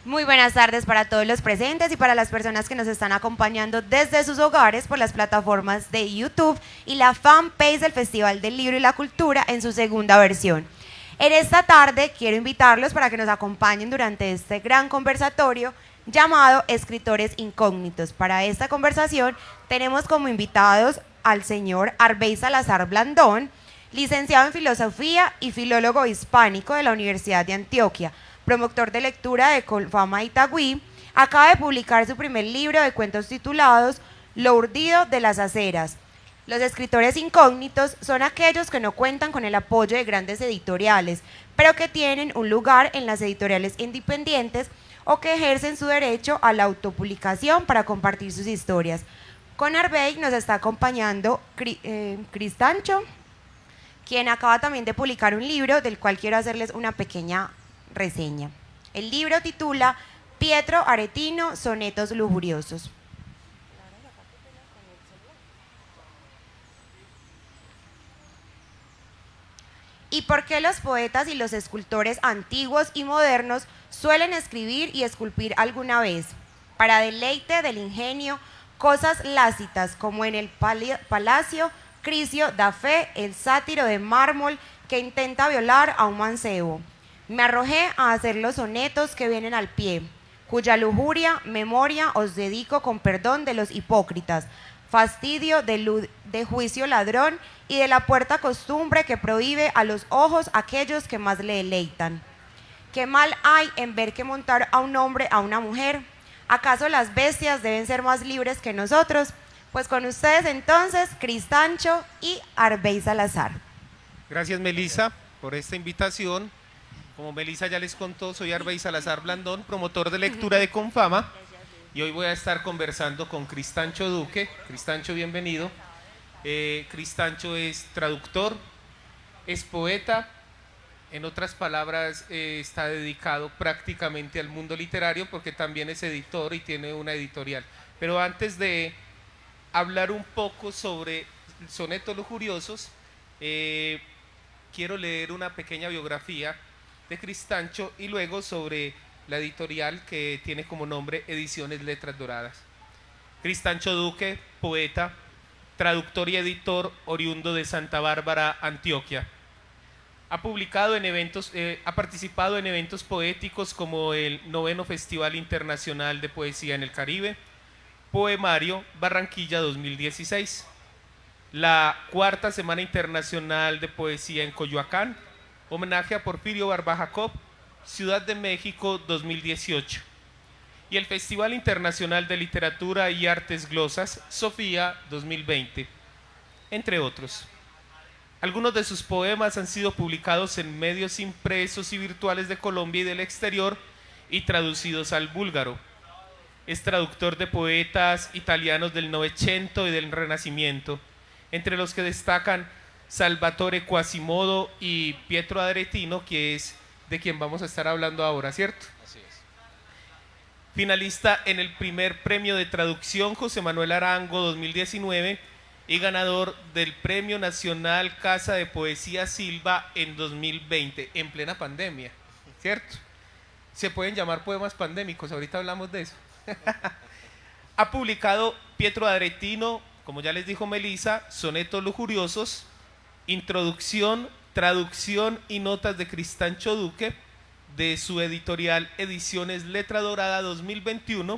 Muy buenas tardes para todos los presentes y para las personas que nos están acompañando desde sus hogares por las plataformas de YouTube y la fanpage del Festival del Libro y la Cultura en su segunda versión. En esta tarde quiero invitarlos para que nos acompañen durante este gran conversatorio llamado Escritores Incógnitos. Para esta conversación tenemos como invitados al señor Arbey Salazar Blandón, licenciado en Filosofía y filólogo hispánico de la Universidad de Antioquia, promotor de lectura de Confama Itagüí. Acaba de publicar su primer libro de cuentos titulados Lo urdido de las aceras. Los escritores incógnitos son aquellos que no cuentan con el apoyo de grandes editoriales, pero que tienen un lugar en las editoriales independientes o que ejercen su derecho a la autopublicación para compartir sus historias. Con Arbey nos está acompañando Cristancho, quien acaba también de publicar un libro del cual quiero hacerles una pequeña reseña. El libro titula Pietro Aretino, Sonetos Lujuriosos. ¿Y por qué los poetas y los escultores antiguos y modernos suelen escribir y esculpir alguna vez? Para deleite del ingenio, cosas lácitas como en el Palacio Crisio da Fe, el sátiro de mármol que intenta violar a un mancebo. Me arrojé a hacer los sonetos que vienen al pie, cuya lujuria, memoria os dedico con perdón de los hipócritas, fastidio de juicio ladrón y de la puerta costumbre que prohíbe a los ojos aquellos que más le deleitan. ¿Qué mal hay en ver que montar a un hombre a una mujer? ¿Acaso las bestias deben ser más libres que nosotros? Pues con ustedes entonces, Cristancho y Arbey Salazar. Gracias, Melissa, por esta invitación. Como Melissa ya les contó, soy Arbey Salazar Blandón, promotor de lectura de Confama, y hoy voy a estar conversando con Cristancho Duque. Cristancho, bienvenido. Cristancho es traductor, es poeta, en otras palabras, está dedicado prácticamente al mundo literario porque también es editor y tiene una editorial. Pero antes de hablar un poco sobre Sonetos Lujuriosos, quiero leer una pequeña biografía de Cristancho y luego sobre la editorial que tiene como nombre Ediciones Letras Doradas. Cristancho Duque, poeta, traductor y editor oriundo de Santa Bárbara, Antioquia. Ha participado en eventos poéticos como el 9º Festival Internacional de Poesía en el Caribe, Poemario Barranquilla 2016, la 4ª Semana Internacional de Poesía en Coyoacán, homenaje a Porfirio Barba Jacob, Ciudad de México 2018, y el Festival Internacional de Literatura y Artes Glosas, Sofía 2020, entre otros. Algunos de sus poemas han sido publicados en medios impresos y virtuales de Colombia y del exterior y traducidos al búlgaro. Es traductor de poetas italianos del Novecento y del Renacimiento, entre los que destacan Salvatore Quasimodo y Pietro Aretino, que es de quien vamos a estar hablando ahora, ¿cierto? Así es. Finalista en el primer premio de traducción José Manuel Arango 2019 y ganador del Premio Nacional Casa de Poesía Silva en 2020, en plena pandemia, ¿cierto? Se pueden llamar poemas pandémicos, ahorita hablamos de eso. Ha publicado Pietro Aretino, como ya les dijo Melissa, Sonetos Lujuriosos, Introducción, Traducción y Notas de Cristancho Duque, de su editorial Ediciones Letra Dorada 2021,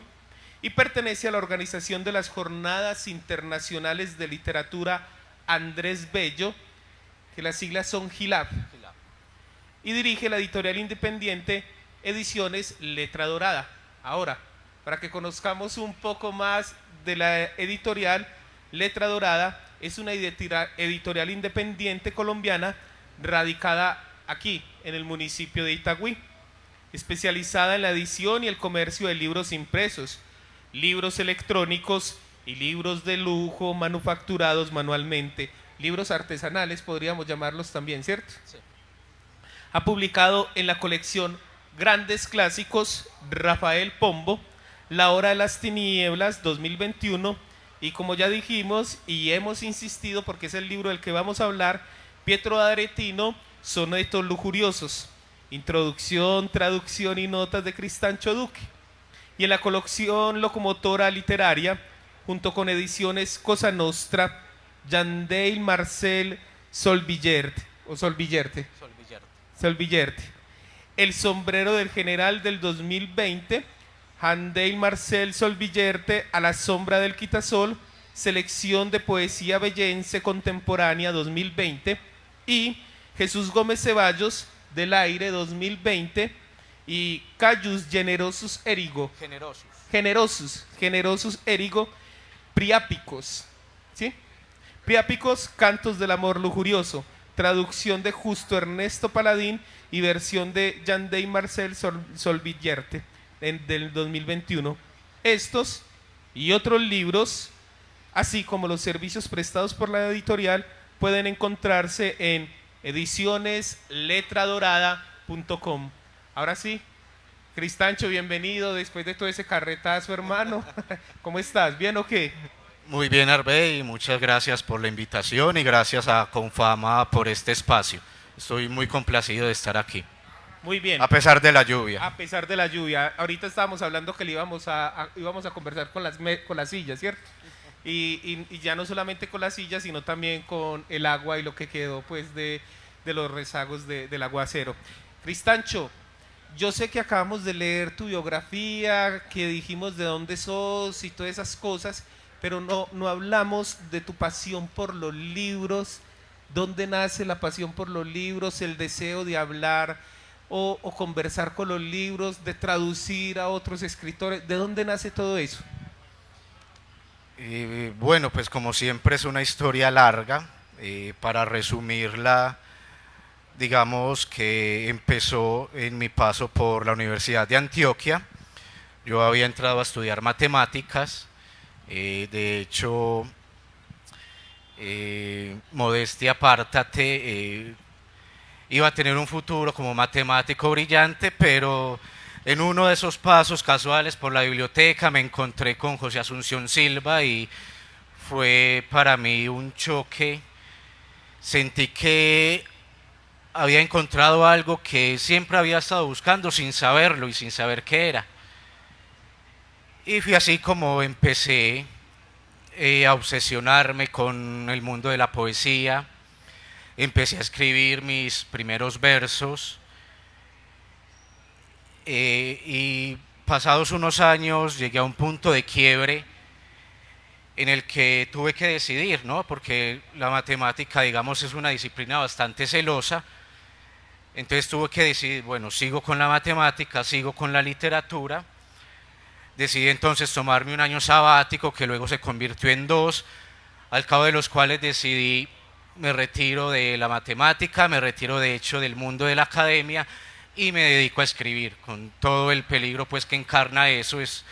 y pertenece a la organización de las Jornadas Internacionales de Literatura Andrés Bello, que las siglas son GILAB, y dirige la editorial independiente Ediciones Letra Dorada. Ahora, para que conozcamos un poco más de la editorial, Letra Dorada es una editorial independiente colombiana radicada aquí, en el municipio de Itagüí, especializada en la edición y el comercio de libros impresos, libros electrónicos y libros de lujo manufacturados manualmente, libros artesanales podríamos llamarlos también, ¿cierto? Sí. Ha publicado en la colección Grandes Clásicos Rafael Pombo, La Hora de las Tinieblas 2021, y como ya dijimos y hemos insistido porque es el libro del que vamos a hablar, Pietro Aretino, Sonetos Lujuriosos, Introducción, traducción y notas de Cristancho Duque. Y en la colección Locomotora Literaria, junto con ediciones Cosa Nostra, Yandel Marcel Solvillerte, El sombrero del general del 2020, Yandel Marcel Solvillerte, A la sombra del quitasol, selección de poesía bellense contemporánea 2020, y Jesús Gómez Ceballos, Del aire 2020, y Cayus Generosus Erigo, Generosus Erigo, Priápicos, ¿sí? Priápicos, Cantos del amor lujurioso, traducción de Justo Ernesto Paladín y versión de Yandel Marcel Solvillerte del 2021. Estos y otros libros, así como los servicios prestados por la editorial, pueden encontrarse en edicionesletradorada.com. Ahora sí, Cristancho, bienvenido después de todo ese carretazo, hermano. ¿Cómo estás? ¿Bien o qué? Muy bien, Arbey, muchas gracias por la invitación y gracias a Confama por este espacio. Estoy muy complacido de estar aquí. Muy bien. A pesar de la lluvia. A pesar de la lluvia. Ahorita estábamos hablando que íbamos a conversar con las sillas, ¿cierto? Y ya no solamente con las sillas, sino también con el agua y lo que quedó pues de los rezagos del aguacero. Cristancho, yo sé que acabamos de leer tu biografía, que dijimos de dónde sos y todas esas cosas, pero no hablamos de tu pasión por los libros. ¿Dónde nace la pasión por los libros, el deseo de hablar o conversar con los libros, de traducir a otros escritores? ¿De dónde nace todo eso? Bueno, pues como siempre es una historia larga. Para resumirla, digamos que empezó en mi paso por la Universidad de Antioquia. Yo había entrado a estudiar matemáticas, de hecho, modestia aparte, iba a tener un futuro como matemático brillante, pero en uno de esos pasos casuales por la biblioteca me encontré con José Asunción Silva y fue para mí un choque. Sentí que había encontrado algo que siempre había estado buscando sin saberlo y sin saber qué era. Y fue así como empecé a obsesionarme con el mundo de la poesía. Empecé a escribir mis primeros versos y pasados unos años llegué a un punto de quiebre en el que tuve que decidir, ¿no? Porque la matemática, digamos, es una disciplina bastante celosa. Entonces tuve que decidir, bueno, sigo con la matemática, sigo con la literatura. Decidí entonces tomarme un año sabático que luego se convirtió en 2, al cabo de los cuales decidí me retiro de la matemática, me retiro de hecho del mundo de la academia y me dedico a escribir, con todo el peligro pues que encarna eso. Es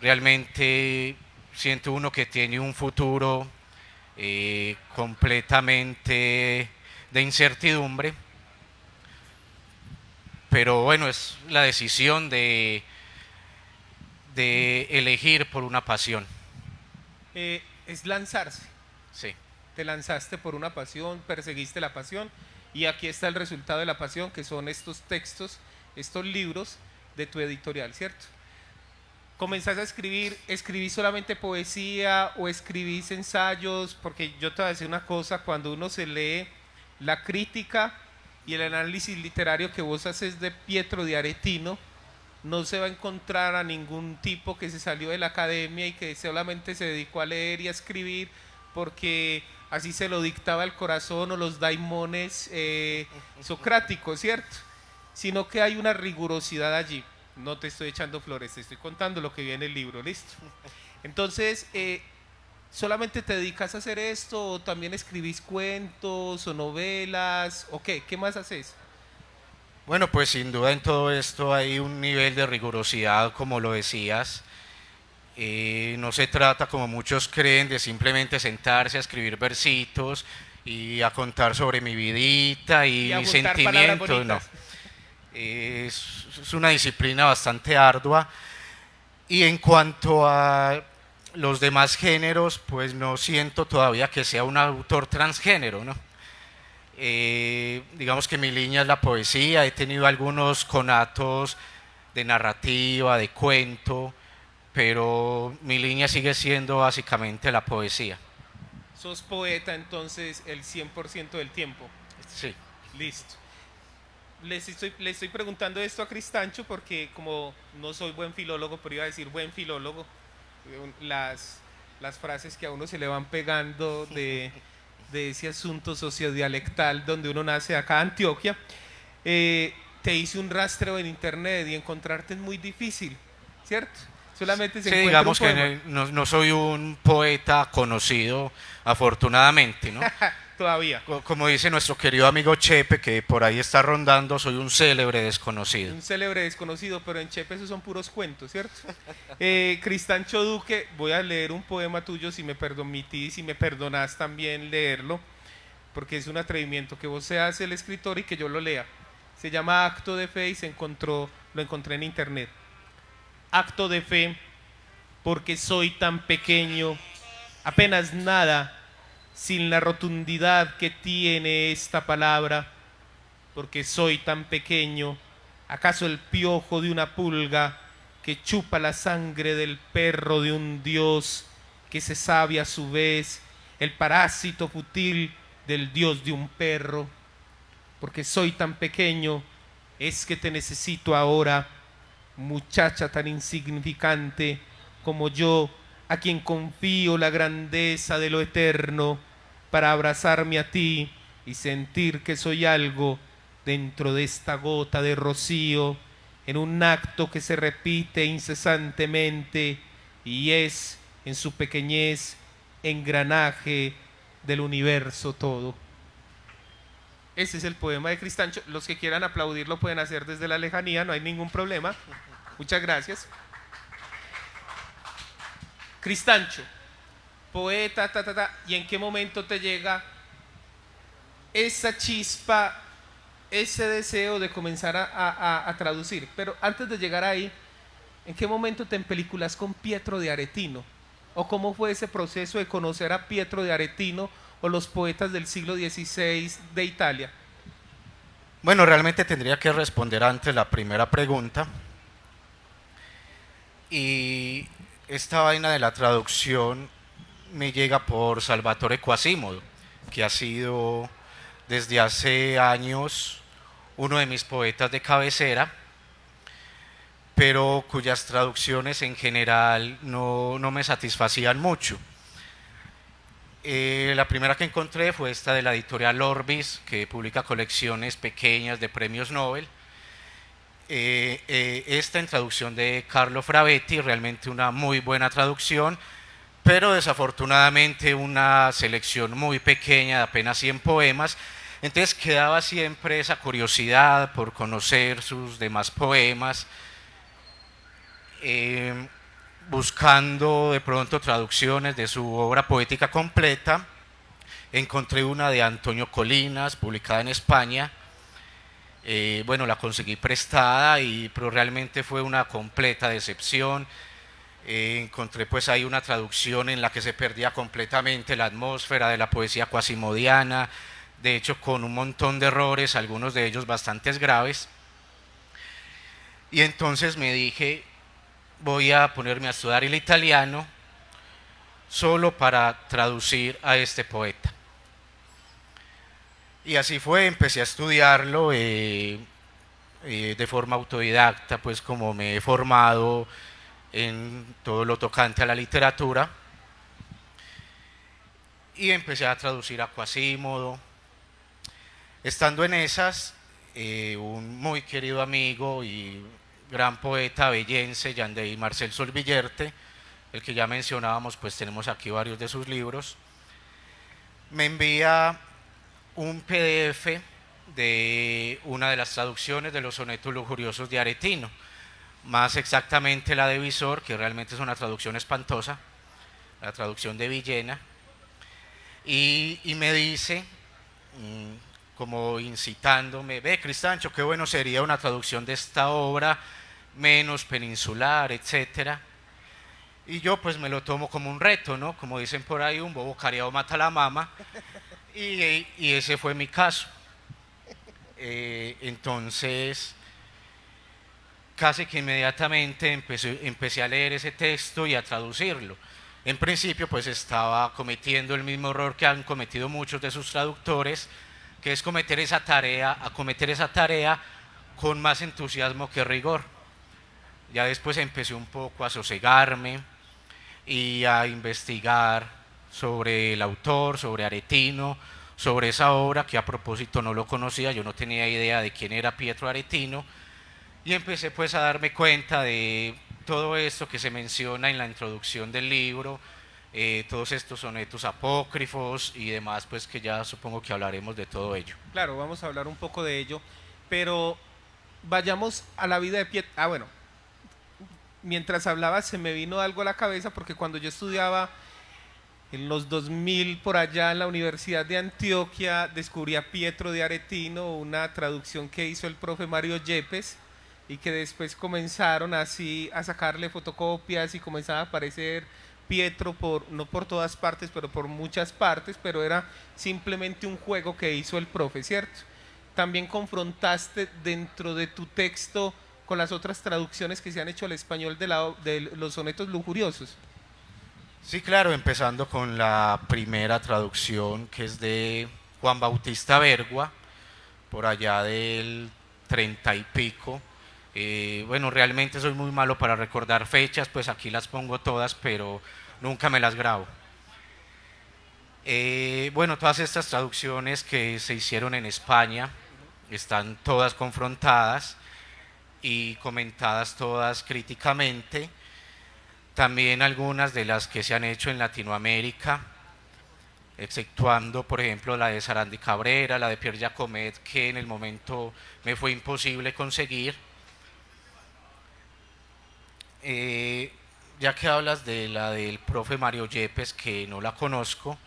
realmente, siento uno que tiene un futuro completamente de incertidumbre, pero bueno, es la decisión de elegir por una pasión. Es lanzarse. Sí. Te lanzaste por una pasión, perseguiste la pasión, y aquí está el resultado de la pasión, que son estos textos, estos libros de tu editorial, ¿cierto? ¿Comenzaste a escribir, escribís solamente poesía o escribís ensayos? Porque yo te voy a decir una cosa, cuando uno se lee la crítica y el análisis literario que vos haces de Pietro de Aretino, no se va a encontrar a ningún tipo que se salió de la academia y que solamente se dedicó a leer y a escribir porque así se lo dictaba el corazón o los daimones socráticos, ¿cierto? Sino que hay una rigurosidad allí. No te estoy echando flores, te estoy contando lo que viene en el libro, ¿listo? Entonces, ¿solamente te dedicas a hacer esto o también escribís cuentos o novelas o qué? ¿Qué más haces? Bueno, pues sin duda en todo esto hay un nivel de rigurosidad, como lo decías. No se trata, como muchos creen, de simplemente sentarse a escribir versitos y a contar sobre mi vidita y mis sentimientos. No. Es una disciplina bastante ardua. Y en cuanto a los demás géneros, pues no siento todavía que sea un autor transgénero, ¿no? Digamos que mi línea es la poesía, he tenido algunos conatos de narrativa, de cuento, pero mi línea sigue siendo básicamente la poesía. Sos poeta entonces el 100% del tiempo. Sí. Listo. Le estoy preguntando esto a Cristancho porque como no soy buen filólogo, pero iba a decir buen filólogo, las frases que a uno se le van pegando de ese asunto sociodialectal donde uno nace acá en Antioquia, te hice un rastreo en internet y encontrarte es muy difícil, ¿cierto? Solamente se Sí, encuentra digamos un que poema. no soy un poeta conocido, afortunadamente, ¿no? Todavía. Como dice nuestro querido amigo Chepe, que por ahí está rondando, soy un célebre desconocido. Un célebre desconocido, pero en Chepe esos son puros cuentos, ¿cierto? Cristancho Duque, voy a leer un poema tuyo si me permitís, si me perdonás también leerlo, porque es un atrevimiento que vos seas el escritor y que yo lo lea. Se llama Acto de Fe y lo encontré en internet. Acto de fe, porque soy tan pequeño, apenas nada, sin la rotundidad que tiene esta palabra, porque soy tan pequeño, acaso el piojo de una pulga que chupa la sangre del perro de un dios que se sabe a su vez el parásito fútil del dios de un perro, porque soy tan pequeño, es que te necesito ahora, muchacha tan insignificante como yo, a quien confío la grandeza de lo eterno, para abrazarme a ti y sentir que soy algo dentro de esta gota de rocío, en un acto que se repite incesantemente y es, en su pequeñez, engranaje del universo todo. Ese es el poema de Cristancho. Los que quieran aplaudir lo pueden hacer desde la lejanía, no hay ningún problema. Muchas gracias. Cristancho, poeta, ¿y en qué momento te llega esa chispa, ese deseo de comenzar a traducir? Pero antes de llegar ahí, ¿en qué momento te empeliculas con Pietro de Aretino? ¿O cómo fue ese proceso de conocer a Pietro de Aretino o los poetas del siglo XVI de Italia? Bueno, realmente tendría que responder antes la primera pregunta. Y esta vaina de la traducción me llega por Salvatore Quasimodo, que ha sido desde hace años uno de mis poetas de cabecera, pero cuyas traducciones en general no me satisfacían mucho. La primera que encontré fue esta de la editorial Orbis, que publica colecciones pequeñas de premios Nobel. Esta en traducción de Carlo Fravetti, realmente una muy buena traducción, pero desafortunadamente una selección muy pequeña de apenas 100 poemas. Entonces quedaba siempre esa curiosidad por conocer sus demás poemas, buscando de pronto traducciones de su obra poética completa. Encontré una de Antonio Colinas, publicada en España. Bueno, la conseguí prestada, pero realmente fue una completa decepción. Encontré pues ahí una traducción en la que se perdía completamente la atmósfera de la poesía quasimodiana, de hecho con un montón de errores, algunos de ellos bastante graves. Y entonces me dije, voy a ponerme a estudiar el italiano solo para traducir a este poeta. Y así fue, empecé a estudiarlo de forma autodidacta, pues como me he formado en todo lo tocante a la literatura, y empecé a traducir a Quasimodo. Estando en esas, un muy querido amigo y gran poeta bellense, Yandey Marcel Solvillerte, el que ya mencionábamos, pues tenemos aquí varios de sus libros, me envía un PDF de una de las traducciones de los sonetos lujuriosos de Aretino, más exactamente la de Visor, que realmente es una traducción espantosa, la traducción de Villena, y me dice, como incitándome, ve Cristancho, qué bueno sería una traducción de esta obra, menos peninsular, etcétera. Y yo pues me lo tomo como un reto, ¿no? Como dicen por ahí, un bobo cariado mata a la mama. Y ese fue mi caso. Entonces, casi que inmediatamente empecé a leer ese texto y a traducirlo. En principio, pues estaba cometiendo el mismo error que han cometido muchos de sus traductores, que es acometer esa tarea con más entusiasmo que rigor. Ya después empecé un poco a sosegarme y a investigar sobre el autor, sobre Aretino, sobre esa obra que a propósito no lo conocía, yo no tenía idea de quién era Pietro Aretino, y empecé pues a darme cuenta de todo esto que se menciona en la introducción del libro, todos estos sonetos apócrifos y demás, pues que ya supongo que hablaremos de todo ello. Claro, vamos a hablar un poco de ello, pero vayamos a la vida de Pietro. Ah, bueno, mientras hablaba se me vino algo a la cabeza porque cuando yo estudiaba en los 2000 por allá en la Universidad de Antioquia descubrí a Pietro de Aretino, una traducción que hizo el profe Mario Yepes y que después comenzaron así a sacarle fotocopias y comenzaba a aparecer Pietro no por todas partes, pero por muchas partes, pero era simplemente un juego que hizo el profe, ¿cierto? También confrontaste dentro de tu texto con las otras traducciones que se han hecho al español de los sonetos lujuriosos. Sí, claro, empezando con la primera traducción que es de Juan Bautista Bergua, por allá del 30 y pico. Bueno, realmente soy muy malo para recordar fechas, pues aquí las pongo todas, pero nunca me las grabo. Bueno, todas estas traducciones que se hicieron en España están todas confrontadas y comentadas todas críticamente. También algunas de las que se han hecho en Latinoamérica, exceptuando por ejemplo la de Sarandi Cabrera, la de Pierre Jacomet, que en el momento me fue imposible conseguir. Ya que hablas de la del profe Mario Yepes, que no la conozco,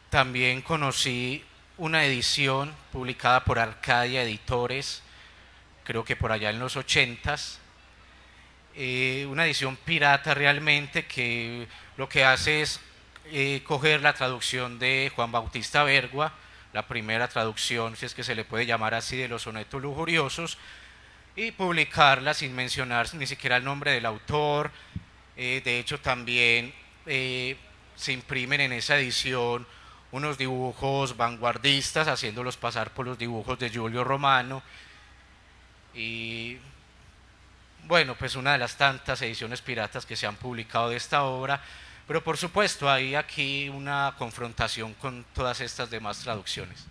también conocí una edición publicada por Arcadia Editores, creo que por allá en los 80s, una edición pirata realmente que lo que hace es coger la traducción de Juan Bautista Bergua, la primera traducción, si es que se le puede llamar así, de los sonetos lujuriosos, y publicarla sin mencionar ni siquiera el nombre del autor. De hecho también se imprimen en esa edición unos dibujos vanguardistas, haciéndolos pasar por los dibujos de Giulio Romano. Y bueno, pues una de las tantas ediciones piratas que se han publicado de esta obra, pero por supuesto hay aquí una confrontación con todas estas demás traducciones.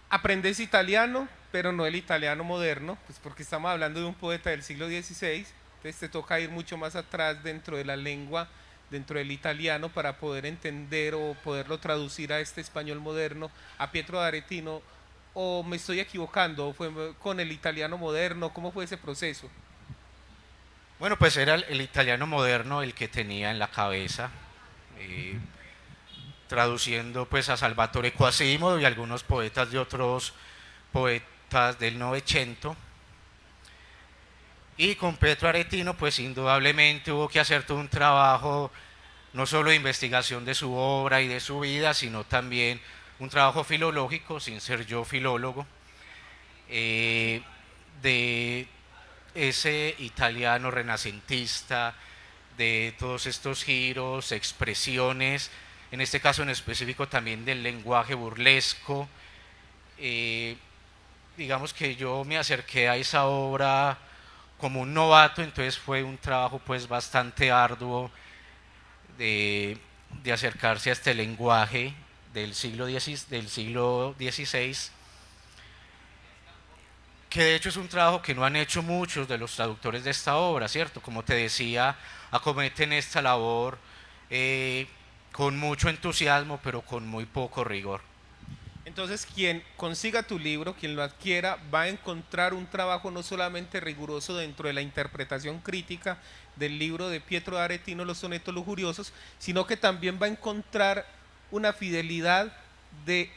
Aprendes italiano, pero no el italiano moderno, pues porque estamos hablando de un poeta del siglo XVI, entonces te toca ir mucho más atrás dentro de la lengua, dentro del italiano, para poder entender o poderlo traducir a este español moderno, a Pietro de Aretino. ¿O me estoy equivocando? ¿Fue con el italiano moderno? ¿Cómo fue ese proceso? Bueno, pues era el italiano moderno el que tenía en la cabeza, eh, traduciendo pues a Salvatore Quasimodo y algunos poetas de otros poetas del Novecento. Y con Pietro Aretino pues indudablemente hubo que hacer todo un trabajo no solo de investigación de su obra y de su vida, sino también un trabajo filológico, sin ser yo filólogo, de ese italiano renacentista, de todos estos giros, expresiones, en este caso en específico también del lenguaje burlesco. Digamos que yo me acerqué a esa obra como un novato, entonces fue un trabajo pues bastante arduo de acercarse a este lenguaje del siglo XVI, que de hecho es un trabajo que no han hecho muchos de los traductores de esta obra, ¿cierto? Como te decía, acometen esta labor con mucho entusiasmo, pero con muy poco rigor. Entonces, quien consiga tu libro, quien lo adquiera, va a encontrar un trabajo no solamente riguroso dentro de la interpretación crítica del libro de Pietro de Aretino, Los sonetos lujuriosos, sino que también va a encontrar una fidelidad de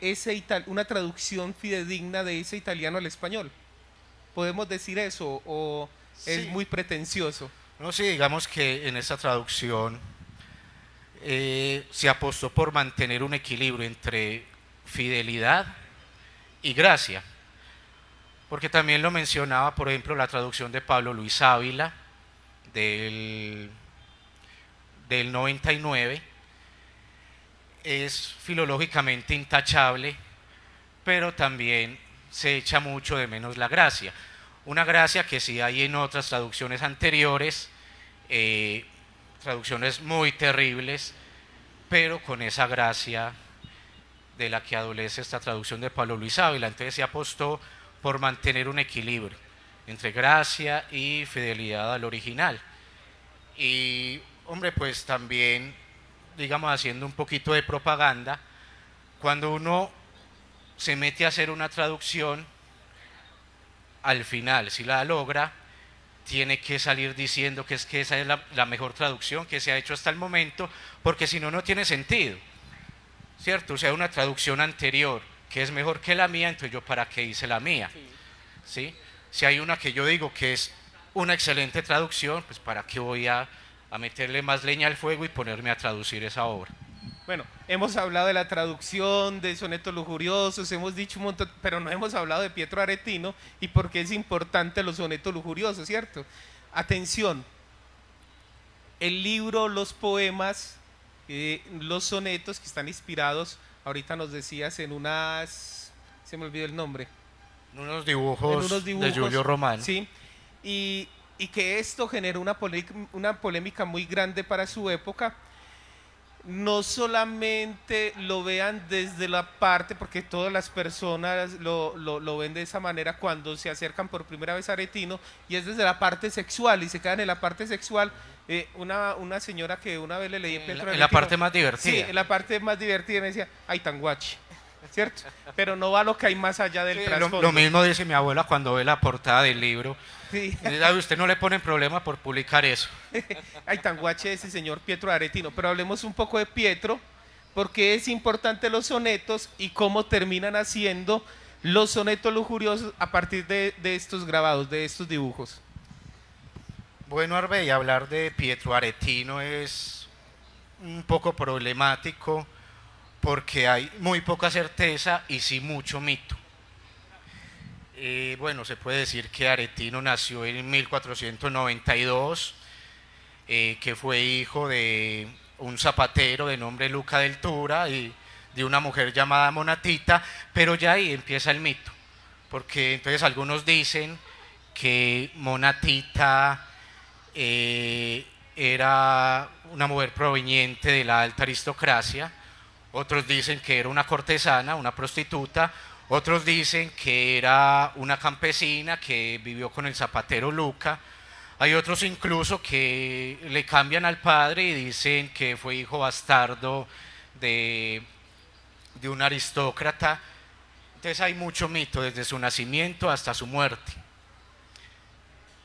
una traducción fidedigna de ese italiano al español. ¿Podemos decir eso o es Sí. muy pretencioso? No, sí, digamos que en esta traducción se apostó por mantener un equilibrio entre fidelidad y gracia, porque también lo mencionaba, por ejemplo, la traducción de Pablo Luis Ávila del 99, es filológicamente intachable, pero también se echa mucho de menos la gracia. Una gracia que sí hay en otras traducciones anteriores, traducciones muy terribles, pero con esa gracia de la que adolece esta traducción de Pablo Luis Ávila. Entonces se apostó por mantener un equilibrio entre gracia y fidelidad al original. Y, hombre, pues también, digamos, haciendo un poquito de propaganda, cuando uno se mete a hacer una traducción, al final, si la logra, tiene que salir diciendo que esa es la mejor traducción que se ha hecho hasta el momento, porque si no, no tiene sentido, ¿cierto? O sea, una traducción anterior que es mejor que la mía, entonces yo para qué hice la mía, ¿sí? Si hay una que yo digo que es una excelente traducción, pues para qué voy a meterle más leña al fuego y ponerme a traducir esa obra. Bueno, hemos hablado de la traducción, de sonetos lujuriosos, hemos dicho un montón, pero no hemos hablado de Pietro Aretino y por qué es importante los sonetos lujuriosos, ¿cierto? Atención, el libro, los poemas, los sonetos que están inspirados, ahorita nos decías en unas, se me olvidó el nombre. En unos dibujos de Giulio Romano. Sí, y que esto generó una polémica muy grande para su época. No solamente lo vean desde la parte, porque todas las personas lo ven de esa manera cuando se acercan por primera vez a Aretino, y es desde la parte sexual, y se quedan en la parte sexual. Una señora que una vez le leí en Pietro Aretino, en la parte más divertida. Sí, en la parte más divertida, me decía, ay, tan guachi, ¿cierto? Pero no va lo que hay más allá del trasfondo. Lo mismo dice mi abuela cuando ve la portada del libro. Sí. A usted no le ponen problema por publicar eso. Ay, tan guache ese señor Pietro Aretino. Pero hablemos un poco de Pietro, porque es importante los sonetos y cómo terminan haciendo los sonetos lujuriosos a partir de estos grabados, de estos dibujos. Bueno, Arbey, hablar de Pietro Aretino es un poco problemático porque hay muy poca certeza y sí mucho mito. Bueno, se puede decir que Aretino nació en 1492, que fue hijo de un zapatero de nombre Luca del Tura y de una mujer llamada Monatita, pero ya ahí empieza el mito, porque entonces algunos dicen que Monatita era una mujer proveniente de la alta aristocracia, otros dicen que era una cortesana, una prostituta, otros dicen que era una campesina que vivió con el zapatero Luca. Hay otros incluso que le cambian al padre y dicen que fue hijo bastardo de un aristócrata. Entonces hay mucho mito desde su nacimiento hasta su muerte.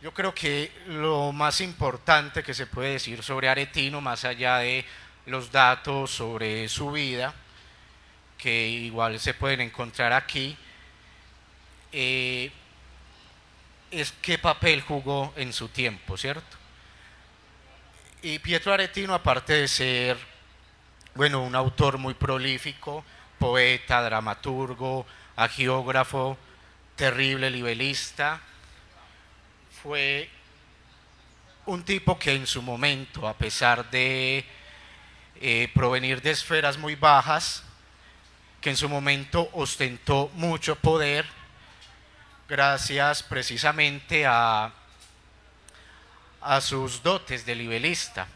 Yo creo que lo más importante que se puede decir sobre Aretino, más allá de los datos sobre su vida, que igual se pueden encontrar aquí, es qué papel jugó en su tiempo, ¿cierto? Y Pietro Aretino, aparte de ser, bueno, un autor muy prolífico, poeta, dramaturgo, agiógrafo, terrible libelista, fue un tipo que en su momento, a pesar de provenir de esferas muy bajas, que en su momento ostentó mucho poder gracias precisamente a sus dotes de libelista.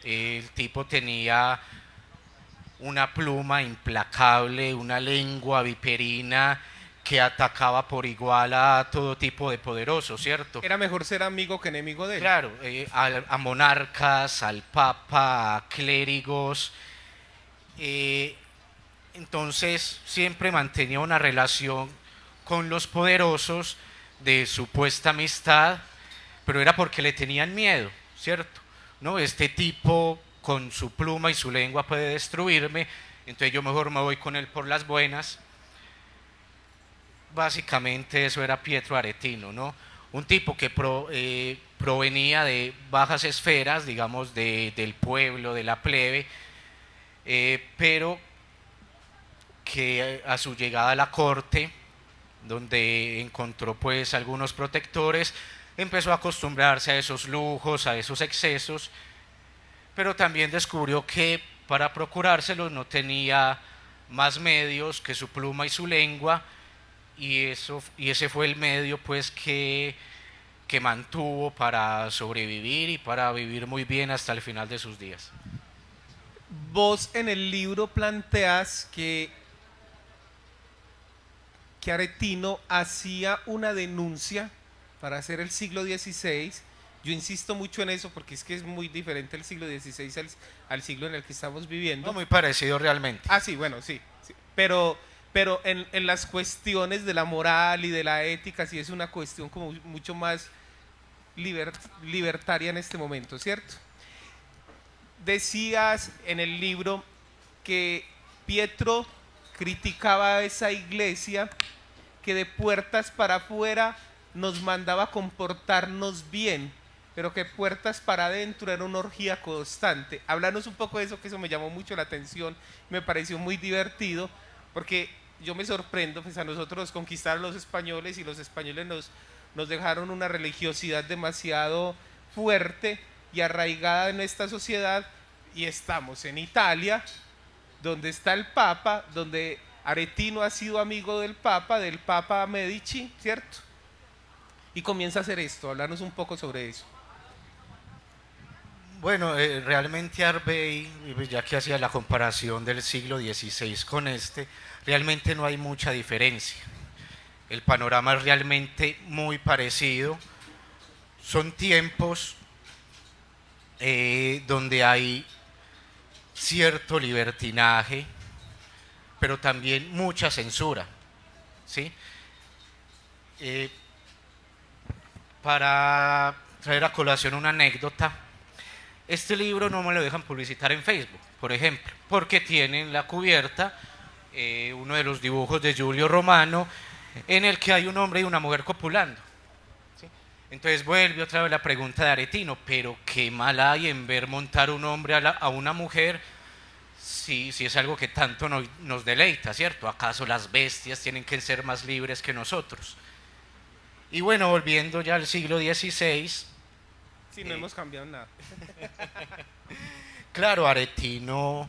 El tipo tenía una pluma implacable, una lengua viperina que atacaba por igual a todo tipo de poderosos, ¿cierto? Era mejor ser amigo que enemigo de él. Claro, a monarcas, al papa, a clérigos. Entonces siempre mantenía una relación con los poderosos de supuesta amistad, pero era porque le tenían miedo, ¿cierto? ¿No? Este tipo con su pluma y su lengua puede destruirme, entonces yo mejor me voy con él por las buenas. Básicamente eso era Pietro Aretino, ¿no? Un tipo que provenía de bajas esferas, digamos del pueblo, de la plebe, pero que a su llegada a la corte, donde encontró pues algunos protectores, empezó a acostumbrarse a esos lujos, a esos excesos, pero también descubrió que para procurárselos no tenía más medios que su pluma y su lengua, y ese fue el medio pues que mantuvo para sobrevivir y para vivir muy bien hasta el final de sus días. Vos en el libro planteas que Aretino hacía una denuncia para hacer el siglo XVI. Yo insisto mucho en eso porque es que es muy diferente el siglo XVI al siglo en el que estamos viviendo. No, muy parecido realmente. Ah, sí, bueno, sí. Pero en las cuestiones de la moral y de la ética sí es una cuestión como mucho más libertaria en este momento, ¿cierto? Decías en el libro que Pietro criticaba a esa iglesia que de puertas para afuera nos mandaba comportarnos bien, pero que puertas para adentro era una orgía constante. Háblanos un poco de eso, que eso me llamó mucho la atención, me pareció muy divertido, porque yo me sorprendo, pues a nosotros nos conquistaron los españoles y los españoles nos dejaron una religiosidad demasiado fuerte y arraigada en esta sociedad, y estamos en Italia, donde está el Papa, donde Aretino ha sido amigo del Papa Medici, ¿cierto? Y comienza a hacer esto, hablarnos un poco sobre eso. Bueno, realmente Arbey, ya que hacía la comparación del siglo XVI con realmente no hay mucha diferencia. El panorama es realmente muy parecido. Son tiempos donde hay cierto libertinaje, pero también mucha censura, ¿sí? Para traer a colación una anécdota, este libro no me lo dejan publicitar en Facebook, por ejemplo, porque tiene en la cubierta uno de los dibujos de Giulio Romano, en el que hay un hombre y una mujer copulando, ¿sí? Entonces vuelve otra vez la pregunta de Aretino, pero qué mal hay en ver montar un hombre a una mujer si es algo que tanto nos deleita, ¿cierto? ¿Acaso las bestias tienen que ser más libres que nosotros? Y bueno, volviendo ya al siglo XVI. Sí, no hemos cambiado nada. Claro, Aretino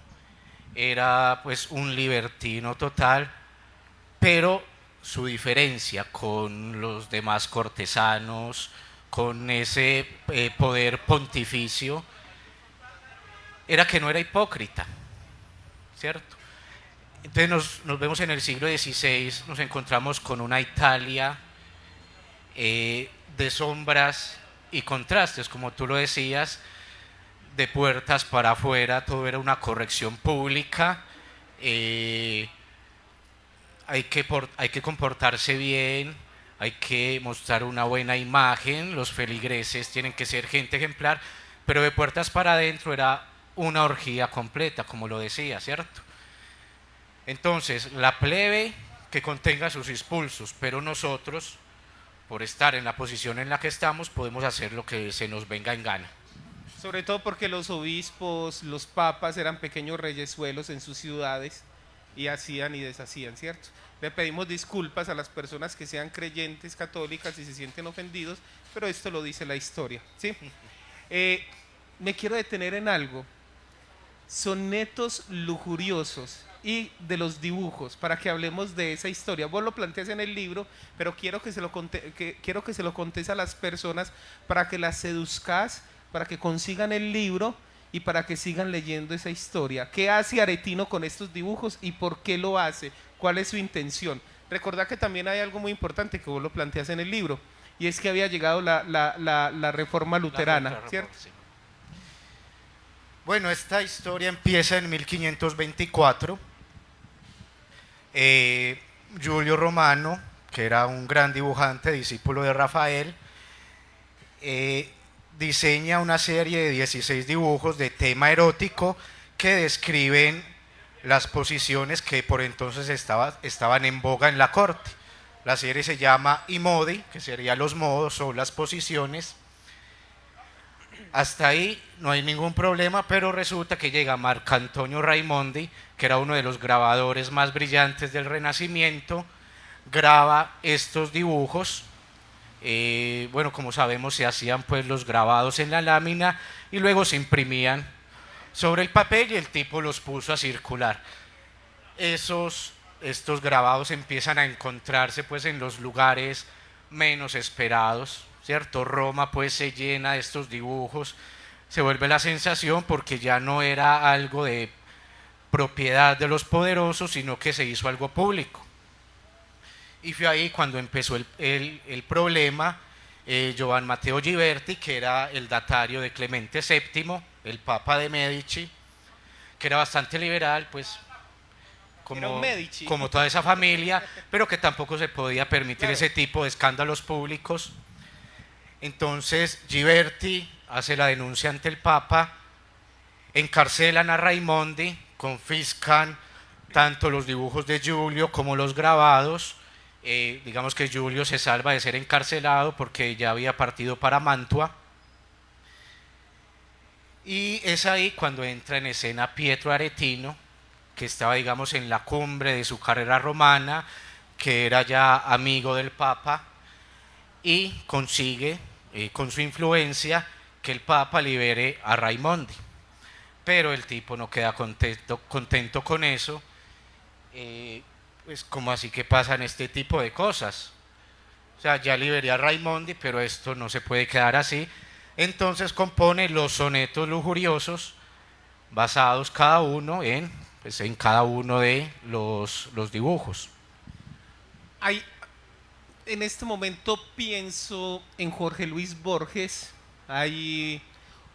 era pues un libertino total, pero su diferencia con los demás cortesanos, con ese poder pontificio, era que no era hipócrita, ¿cierto? Entonces nos vemos en el siglo XVI, nos encontramos con una Italia de sombras y contrastes, como tú lo decías, de puertas para afuera, todo era una corrección pública, hay que comportarse bien, hay que mostrar una buena imagen, los feligreses tienen que ser gente ejemplar, pero de puertas para adentro era una orgía completa, como lo decía, ¿cierto? Entonces, la plebe que contenga sus impulsos, pero nosotros, por estar en la posición en la que estamos, podemos hacer lo que se nos venga en gana. Sobre todo porque los obispos, los papas eran pequeños reyesuelos en sus ciudades y hacían y deshacían, ¿cierto? Le pedimos disculpas a las personas que sean creyentes católicas y se sienten ofendidos, pero esto lo dice la historia, ¿sí? Me quiero detener en algo. Sonetos lujuriosos y de los dibujos, para que hablemos de esa historia. Vos lo planteas en el libro, pero quiero que se lo contes a las personas para que las seduzcas, para que consigan el libro y para que sigan leyendo esa historia. ¿Qué hace Aretino con estos dibujos y por qué lo hace? ¿Cuál es su intención? Recordá que también hay algo muy importante que vos lo planteas en el libro, y es que había llegado la reforma luterana, ¿cierto? Sí. Bueno, esta historia empieza en 1524. Giulio Romano, que era un gran dibujante, discípulo de Rafael, diseña una serie de 16 dibujos de tema erótico que describen las posiciones que por entonces estaban en boga en la corte. La serie se llama I modi, que serían los modos o las posiciones. Hasta ahí no hay ningún problema, pero resulta que llega Marcantonio Raimondi, que era uno de los grabadores más brillantes del Renacimiento, graba estos dibujos. Bueno, como sabemos, se hacían pues los grabados en la lámina y luego se imprimían sobre el papel y el tipo los puso a circular. Estos grabados empiezan a encontrarse pues en los lugares menos esperados, ¿cierto? Roma pues se llena de estos dibujos, se vuelve la sensación porque ya no era algo de propiedad de los poderosos, sino que se hizo algo público. Y fue ahí cuando empezó el problema. Giovan Matteo Ghiberti, que era el datario de Clemente VII, el Papa de Medici, que era bastante liberal, pues como toda esa familia, pero que tampoco se podía permitir ese tipo de escándalos públicos. Entonces Ghiberti hace la denuncia ante el Papa, encarcelan a Raimondi, confiscan tanto los dibujos de Giulio como los grabados. Digamos que Giulio se salva de ser encarcelado porque ya había partido para Mantua. Y es ahí cuando entra en escena Pietro Aretino, que estaba, digamos, en la cumbre de su carrera romana, que era ya amigo del Papa, y consigue, con su influencia, que el Papa libere a Raimondi. Pero el tipo no queda contento con eso. Pues como así que pasan este tipo de cosas. O sea, ya liberé a Raimondi, pero esto no se puede quedar así. Entonces compone los sonetos lujuriosos, basados cada uno en cada uno de los dibujos. En este momento pienso en Jorge Luis Borges. Hay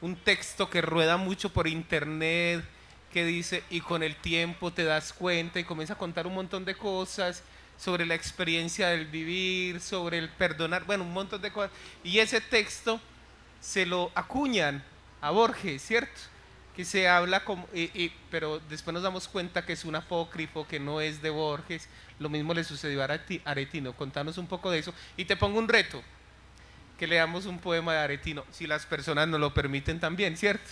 un texto que rueda mucho por internet que dice, y con el tiempo te das cuenta, y comienza a contar un montón de cosas sobre la experiencia del vivir, sobre el perdonar, bueno, un montón de cosas. Y ese texto se lo acuñan a Borges, ¿cierto? Que se habla como, pero después nos damos cuenta que es un apócrifo, que no es de Borges. Lo mismo le sucedió a Aretino. Contanos un poco de eso. Y te pongo un reto, que leamos un poema de Aretino, si las personas nos lo permiten también, ¿cierto?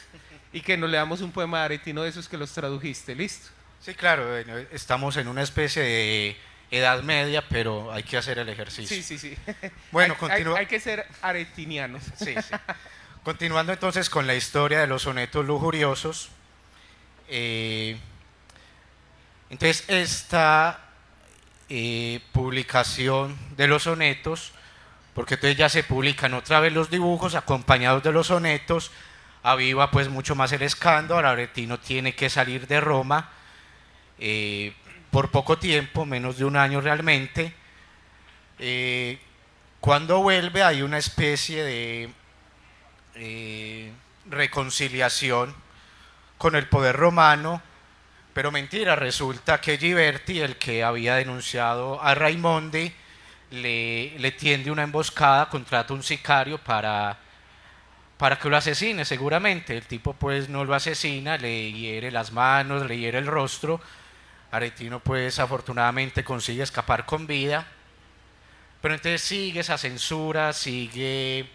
Y que nos leamos un poema de Aretino de esos que los tradujiste, ¿listo? Sí, claro, estamos en una especie de edad media, pero hay que hacer el ejercicio. Sí. Bueno, hay que ser aretinianos. Sí. Continuando entonces con la historia de los sonetos lujuriosos. Entonces esta publicación de los sonetos, porque entonces ya se publican otra vez los dibujos acompañados de los sonetos, aviva pues mucho más el escándalo. Aretino tiene que salir de Roma por poco tiempo, menos de un año realmente. Cuando vuelve hay una especie de reconciliación con el poder romano, pero mentira, resulta que Ghiberti, el que había denunciado a Raimondi, le tiende una emboscada, contrata un sicario para que lo asesine. Seguramente el tipo pues no lo asesina, le hiere las manos, le hiere el rostro. Aretino pues afortunadamente consigue escapar con vida, pero entonces sigue esa censura, sigue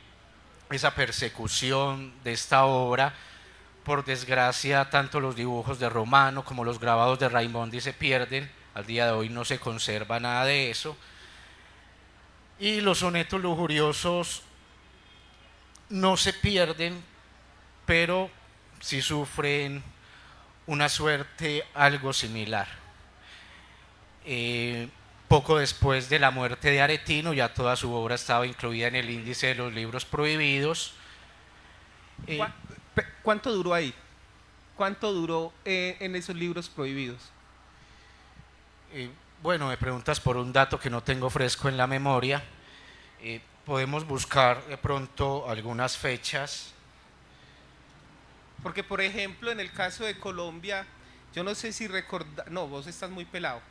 esa persecución de esta obra. Por desgracia, tanto los dibujos de Romano como los grabados de Raimondi se pierden. Al día de hoy no se conserva nada de eso. Y los sonetos lujuriosos no se pierden, pero sí sufren una suerte algo similar. Poco después de la muerte de Aretino, ya toda su obra estaba incluida en el índice de los libros prohibidos. ¿Cuánto duró ahí? ¿Cuánto duró en esos libros prohibidos? Bueno, me preguntas por un dato que no tengo fresco en la memoria. Podemos buscar de pronto algunas fechas. Porque, por ejemplo, en el caso de Colombia, yo no sé si recordás, no, vos estás muy pelado.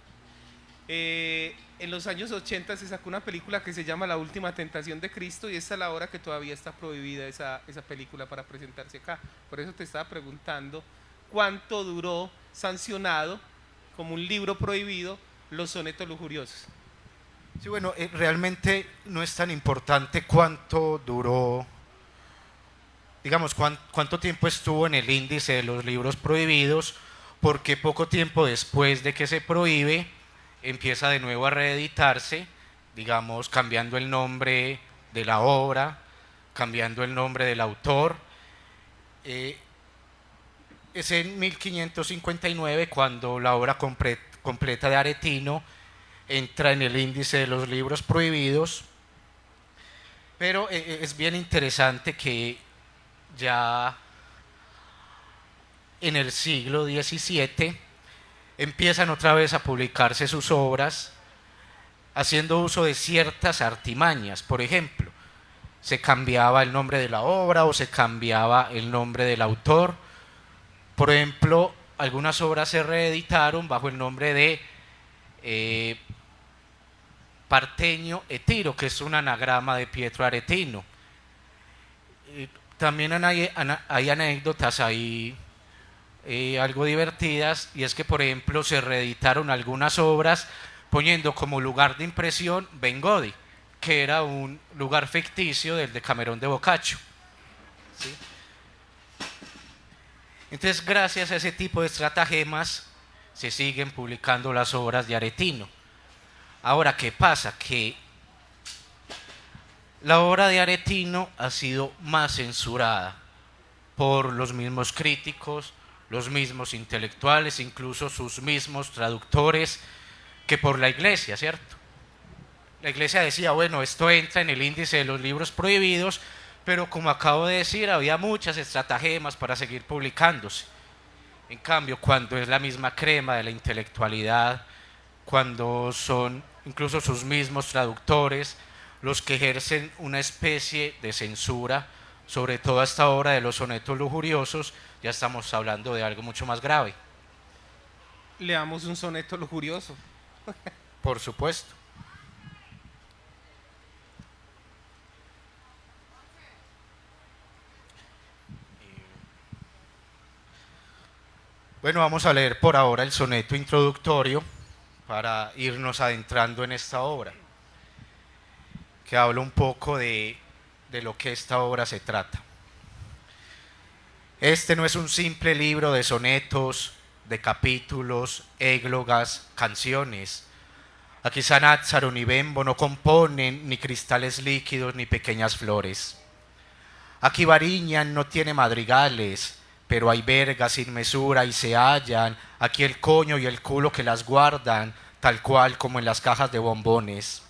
En los años 80 se sacó una película que se llama La Última Tentación de Cristo, y esta es la hora que todavía está prohibida esa película para presentarse acá. Por eso te estaba preguntando cuánto duró sancionado como un libro prohibido los sonetos lujuriosos. Sí, bueno, realmente no es tan importante cuánto duró digamos, cuánto tiempo estuvo en el índice de los libros prohibidos, porque poco tiempo después de que se prohíbe, empieza de nuevo a reeditarse, digamos, cambiando el nombre de la obra, cambiando el nombre del autor. Es en 1559 cuando la obra completa de Aretino entra en el índice de los libros prohibidos, pero es bien interesante que ya en el siglo XVII empiezan otra vez a publicarse sus obras haciendo uso de ciertas artimañas. Por ejemplo, se cambiaba el nombre de la obra o se cambiaba el nombre del autor. Por ejemplo, algunas obras se reeditaron bajo el nombre de Partenio e Tiro, que es un anagrama de Pietro Aretino. También hay anécdotas ahí algo divertidas, y es que, por ejemplo, se reeditaron algunas obras poniendo como lugar de impresión Bengodi, que era un lugar ficticio del Decamerón de Boccaccio. ¿Sí? Entonces, gracias a ese tipo de estratagemas, se siguen publicando las obras de Aretino. Ahora, ¿qué pasa? Que la obra de Aretino ha sido más censurada por los mismos críticos, los mismos intelectuales, incluso sus mismos traductores, que por la Iglesia, ¿cierto? La Iglesia decía, bueno, esto entra en el índice de los libros prohibidos, pero como acabo de decir, había muchas estratagemas para seguir publicándose. En cambio, cuando es la misma crema de la intelectualidad, cuando son incluso sus mismos traductores los que ejercen una especie de censura sobre toda esta obra de los sonetos lujuriosos, ya estamos hablando de algo mucho más grave. Leamos un soneto lujurioso. Por supuesto. Bueno, vamos a leer por ahora el soneto introductorio para irnos adentrando en esta obra, que habla un poco de lo que esta obra se trata. Este no es un simple libro de sonetos, de capítulos, églogas, canciones. Aquí Sanázzaro ni Bembo no componen ni cristales líquidos ni pequeñas flores. Aquí Variñan no tiene madrigales, pero hay vergas sin mesura y se hallan aquí el coño y el culo que las guardan, tal cual como en las cajas de bombones.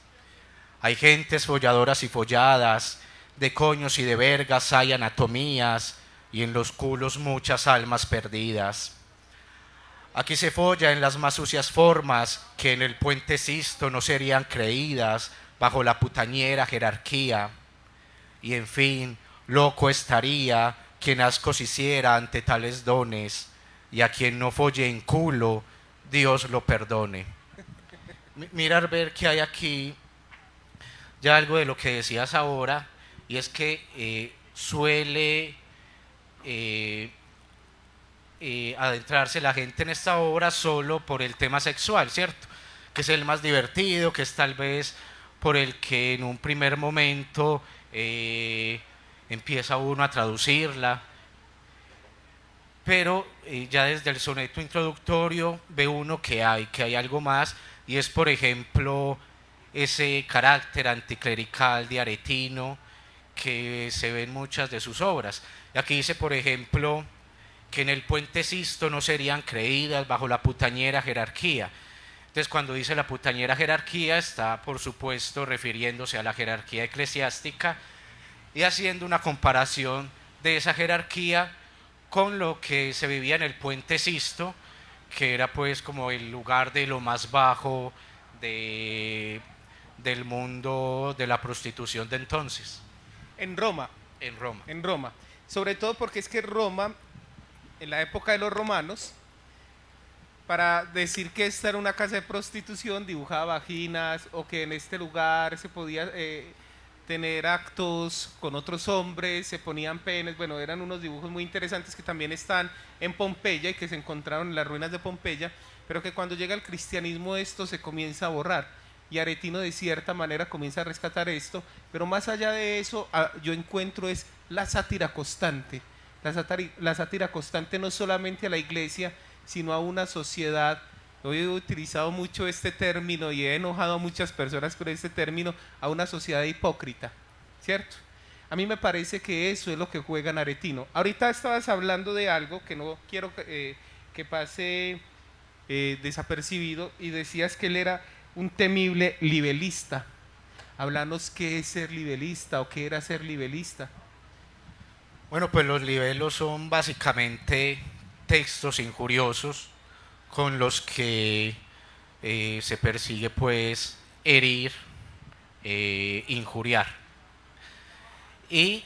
Hay gentes folladoras y folladas, de coños y de vergas hay anatomías, y en los culos muchas almas perdidas. Aquí se folla en las más sucias formas que en el puente Sisto no serían creídas bajo la putañera jerarquía. Y en fin, loco estaría quien ascos hiciera ante tales dones, y a quien no folle en culo, Dios lo perdone. Mirar ver que hay aquí ya algo de lo que decías ahora, y es que suele adentrarse la gente en esta obra solo por el tema sexual, ¿cierto? Que es el más divertido, que es tal vez por el que en un primer momento empieza uno a traducirla, pero ya desde el soneto introductorio ve uno que hay algo más, y es, por ejemplo, ese carácter anticlerical de Aretino que se ve en muchas de sus obras. Y aquí dice, por ejemplo, que en el puente Sisto no serían creídas bajo la putañera jerarquía. Entonces, cuando dice la putañera jerarquía, está, por supuesto, refiriéndose a la jerarquía eclesiástica y haciendo una comparación de esa jerarquía con lo que se vivía en el puente Sisto, que era pues como el lugar de lo más bajo del mundo de la prostitución de entonces. En Roma. En Roma. En Roma. Sobre todo porque es que Roma, en la época de los romanos, para decir que esta era una casa de prostitución, dibujaba vaginas, o que en este lugar se podía tener actos con otros hombres, se ponían penes. Bueno, eran unos dibujos muy interesantes que también están en Pompeya y que se encontraron en las ruinas de Pompeya, pero que cuando llega el cristianismo esto se comienza a borrar. y Aretino de cierta manera comienza a rescatar esto, pero más allá de eso yo encuentro es la sátira constante, la sátira constante no solamente a la iglesia, sino a una sociedad. Hoy he utilizado mucho este término y he enojado a muchas personas con este término, a una sociedad hipócrita, ¿cierto? A mí me parece que eso es lo que juega en Aretino. Ahorita estabas hablando de algo que no quiero que pase desapercibido, y decías que él era un temible libelista. Háblanos qué es ser libelista o qué era ser libelista. Bueno, pues los libelos son básicamente textos injuriosos con los que se persigue pues herir, injuriar. Y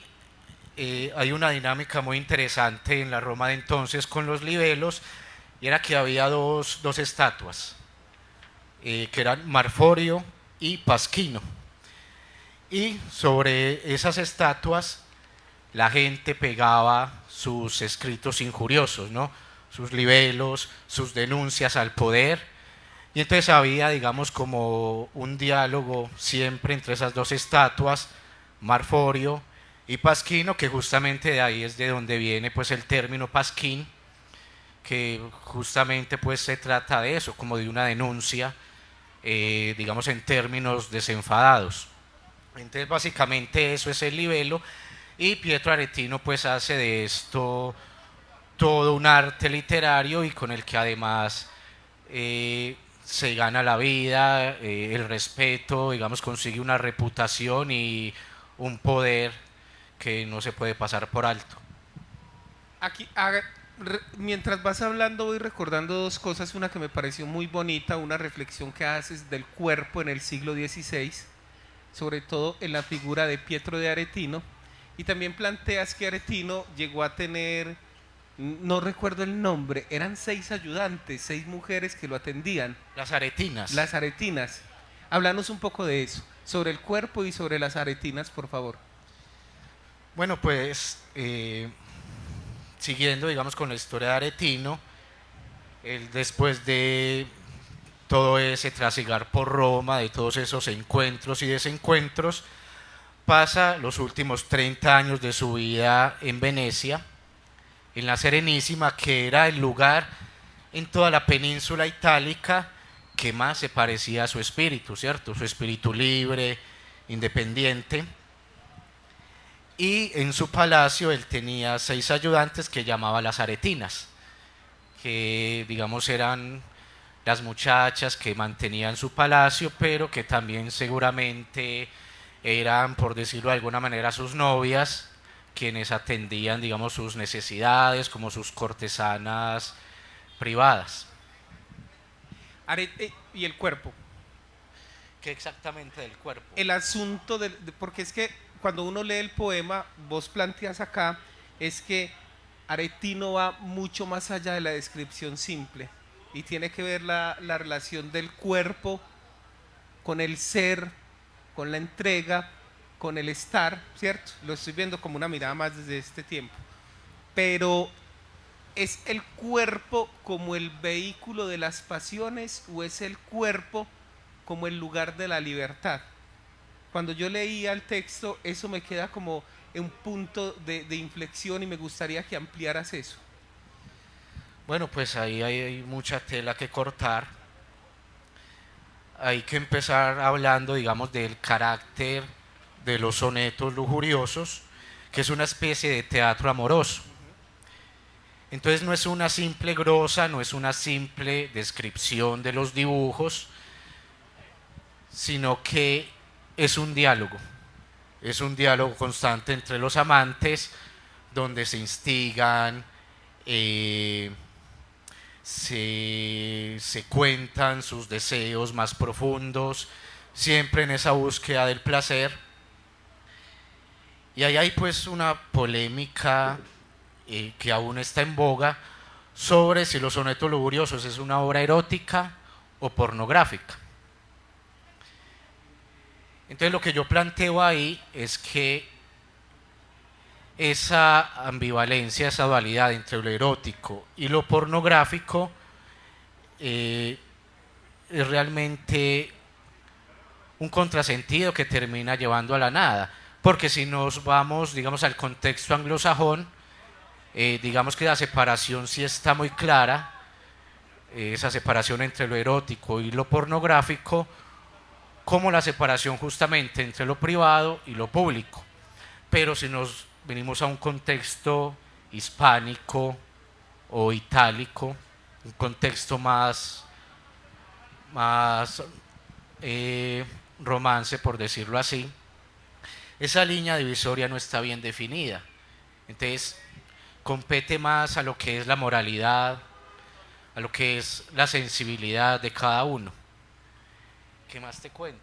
hay una dinámica muy interesante en la Roma de entonces con los libelos, y era que había dos estatuas, que eran Marforio y Pasquino. Y sobre esas estatuas la gente pegaba sus escritos injuriosos, ¿no? Sus libelos, sus denuncias al poder. Y entonces había, digamos, como un diálogo siempre entre esas dos estatuas, Marforio y Pasquino, que justamente de ahí es de donde viene pues el término pasquín, que justamente pues se trata de eso, como de una denuncia, digamos en términos desenfadados. Entonces básicamente eso es el libelo, y Pietro Aretino pues hace de esto todo un arte literario, y con el que además se gana la vida, el respeto, digamos, consigue una reputación y un poder que no se puede pasar por alto. Aquí, mientras vas hablando voy recordando dos cosas, una que me pareció muy bonita, una reflexión que haces del cuerpo en el siglo XVI, sobre todo en la figura de Pietro de Aretino, y también planteas que Aretino llegó a tener, no recuerdo el nombre, eran 6 ayudantes, 6 mujeres que lo atendían. Las aretinas. Las aretinas. Háblanos un poco de eso, sobre el cuerpo y sobre las aretinas, por favor. Bueno, pues siguiendo, digamos, con la historia de Aretino, él después de todo ese trasigar por Roma, de todos esos encuentros y desencuentros, pasa los últimos 30 años de su vida en Venecia, en la Serenísima, que era el lugar en toda la península itálica que más se parecía a su espíritu, ¿cierto? Su espíritu libre, independiente. Y en su palacio él tenía 6 ayudantes que llamaba las aretinas, que digamos eran las muchachas que mantenían su palacio, pero que también seguramente eran, por decirlo de alguna manera, sus novias, quienes atendían, digamos, sus necesidades como sus cortesanas privadas. Y el cuerpo. ¿Qué exactamente del cuerpo? El asunto porque es que cuando uno lee el poema, vos planteas acá, es que Aretino va mucho más allá de la descripción simple y tiene que ver la relación del cuerpo con el ser, con la entrega, con el estar, ¿cierto? Lo estoy viendo como una mirada más desde este tiempo. Pero ¿es el cuerpo como el vehículo de las pasiones o es el cuerpo como el lugar de la libertad? Cuando yo leía el texto, eso me queda como un punto de inflexión y me gustaría que ampliaras eso. Bueno, pues ahí hay mucha tela que cortar. Hay que empezar hablando, digamos, del carácter de los sonetos lujuriosos, que es una especie de teatro amoroso. Entonces no es una simple glosa, no es una simple descripción de los dibujos, sino que es un diálogo constante entre los amantes, donde se instigan, se cuentan sus deseos más profundos, siempre en esa búsqueda del placer. Y ahí hay pues una polémica que aún está en boga sobre si los sonetos lujuriosos es una obra erótica o pornográfica. Entonces lo que yo planteo ahí es que esa ambivalencia, esa dualidad entre lo erótico y lo pornográfico es realmente un contrasentido que termina llevando a la nada. Porque si nos vamos, digamos, al contexto anglosajón, digamos que la separación sí está muy clara, esa separación entre lo erótico y lo pornográfico, como la separación justamente entre lo privado y lo público. Pero si nos venimos a un contexto hispánico o itálico, un contexto más romance, por decirlo así, esa línea divisoria no está bien definida. Entonces, compete más a lo que es la moralidad, a lo que es la sensibilidad de cada uno. ¿Qué más te cuento?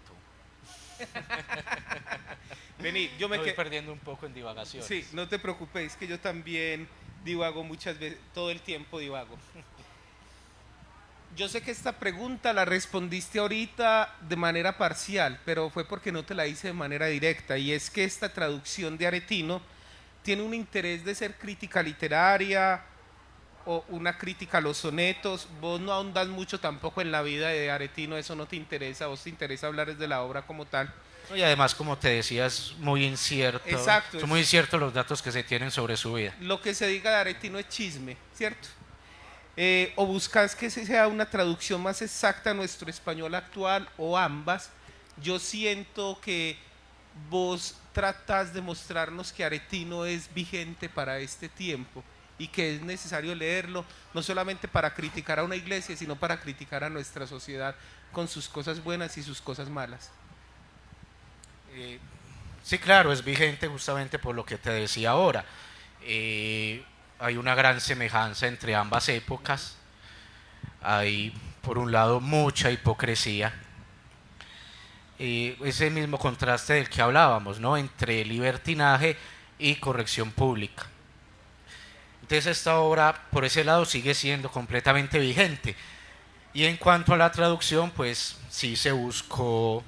Vení, yo me Estoy quedé perdiendo un poco en divagaciones. Sí, no te preocupes, que yo también divago muchas veces, todo el tiempo divago. Yo sé que esta pregunta la respondiste ahorita de manera parcial, pero fue porque no te la hice de manera directa, y es que esta traducción de Aretino tiene un interés de ser crítica literaria o una crítica a los sonetos. Vos no ahondas mucho tampoco en la vida de Aretino, eso no te interesa, vos te interesa hablar de la obra como tal. Y además, como te decía, es muy incierto. Exacto, Son muy inciertos los datos que se tienen sobre su vida. Lo que se diga de Aretino es chisme, ¿cierto? O buscas que sea una traducción más exacta a nuestro español actual, o ambas. Yo siento que vos tratás de mostrarnos que Aretino es vigente para este tiempo y que es necesario leerlo, no solamente para criticar a una iglesia, sino para criticar a nuestra sociedad con sus cosas buenas y sus cosas malas. Sí, claro, es vigente justamente por lo que te decía ahora. Hay una gran semejanza entre ambas épocas. Hay, por un lado, mucha hipocresía. Ese mismo contraste del que hablábamos, ¿no? Entre libertinaje y corrección pública. Entonces esta obra, por ese lado, sigue siendo completamente vigente. Y en cuanto a la traducción, pues sí se buscó,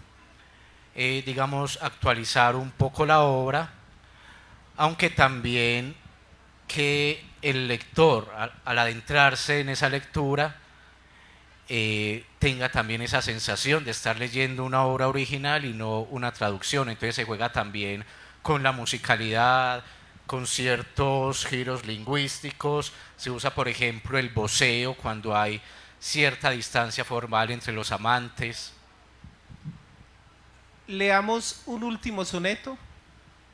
digamos, actualizar un poco la obra, aunque también que el lector, al adentrarse en esa lectura, tenga también esa sensación de estar leyendo una obra original y no una traducción. Entonces se juega también con la musicalidad, con ciertos giros lingüísticos. Se usa, por ejemplo, el voceo cuando hay cierta distancia formal entre los amantes. Leamos un último soneto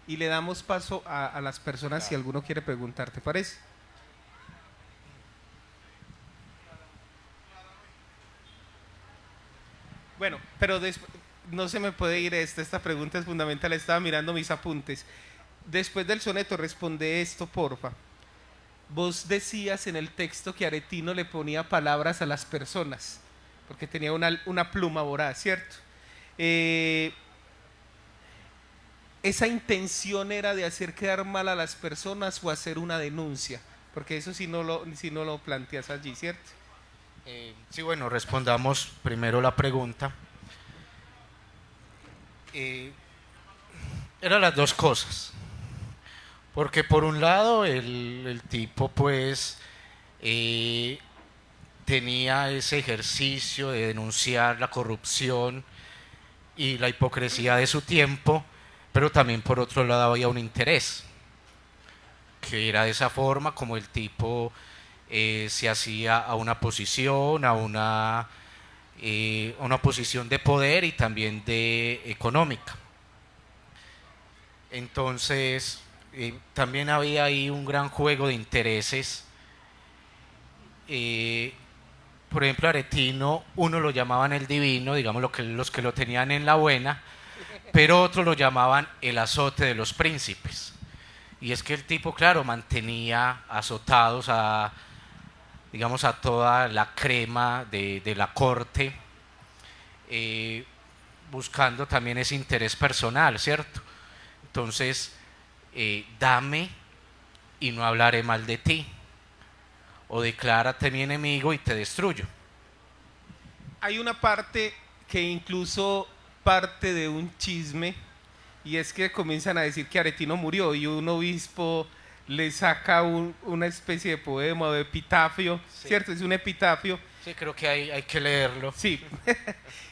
y le damos paso a las personas si alguno quiere preguntar, ¿te parece? Bueno, pero no se me puede ir esta pregunta es fundamental, estaba mirando mis apuntes. Después del soneto responde esto, porfa. Vos decías en el texto que Aretino le ponía palabras a las personas, porque tenía una pluma voraz, ¿cierto? ¿Esa intención era de hacer quedar mal a las personas o hacer una denuncia? Porque eso si no lo planteas allí, ¿cierto? Sí, bueno, respondamos primero la pregunta. Eran las dos cosas. Porque por un lado el tipo pues tenía ese ejercicio de denunciar la corrupción y la hipocresía de su tiempo, pero también por otro lado había un interés, que era de esa forma como el tipo se hacía a una posición, a una posición de poder y también de económica. Entonces también había ahí un gran juego de intereses. Por ejemplo, Aretino, uno lo llamaban el divino, digamos los que lo tenían en la buena, pero otros lo llamaban el azote de los príncipes. Y es que el tipo, claro, mantenía azotados digamos, a toda la crema de la corte, buscando también ese interés personal, ¿cierto? Entonces, dame y no hablaré mal de ti, o declárate mi enemigo y te destruyo. Hay una parte que incluso parte de un chisme, y es que comienzan a decir que Aretino murió y un obispo le saca una especie de poema o de epitafio, sí. ¿Cierto? Es un epitafio, Sí, creo que hay que leerlo. Sí.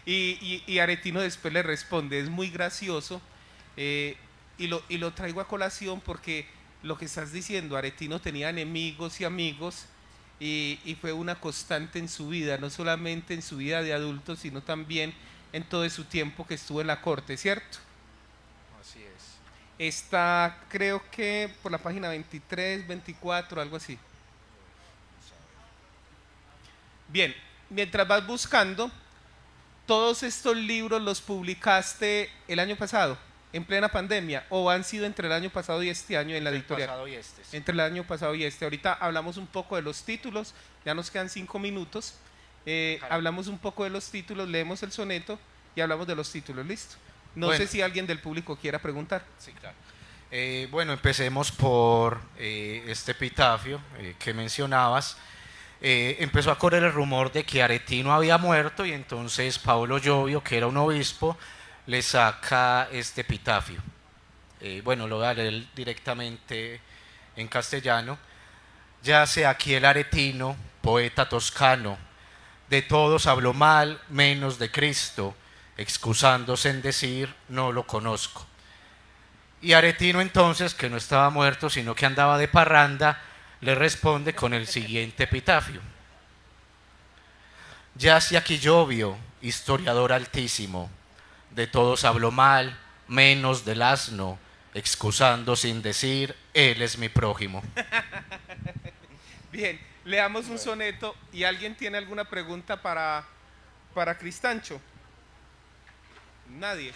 Y Aretino después le responde, es muy gracioso, y lo traigo a colación porque lo que estás diciendo, Aretino tenía enemigos y amigos, y fue una constante en su vida, no solamente en su vida de adulto, sino también en todo su tiempo que estuvo en la corte, ¿cierto? Así es. Está, creo que por la página 23, 24, algo así. Bien, mientras vas buscando, ¿todos estos libros los publicaste el año pasado, en plena pandemia, o han sido entre el año pasado y este año en la editorial? Pasado y este, sí. Entre el año pasado y este. Ahorita hablamos un poco de los títulos, ya nos quedan 5 minutos. Hablamos un poco de los títulos, leemos el soneto y hablamos de los títulos, listo. No Bueno. sé si alguien del público quiera preguntar. Sí, claro. Bueno, empecemos por este epitafio que mencionabas. Empezó a correr el rumor de que Aretino había muerto y entonces Paulo Llovio, que era un obispo, le saca este epitafio. Bueno, lo voy a leer directamente en castellano. Yace aquí el Aretino, poeta toscano, de todos habló mal, menos de Cristo, excusándose en decir, no lo conozco. Y Aretino entonces, que no estaba muerto, sino que andaba de parranda, le responde con el siguiente epitafio. Yace aquí Llovio, historiador altísimo, de todos habló mal, menos del asno, excusando sin decir, él es mi prójimo. Bien, leamos un soneto y ¿alguien tiene alguna pregunta para Cristancho? Nadie,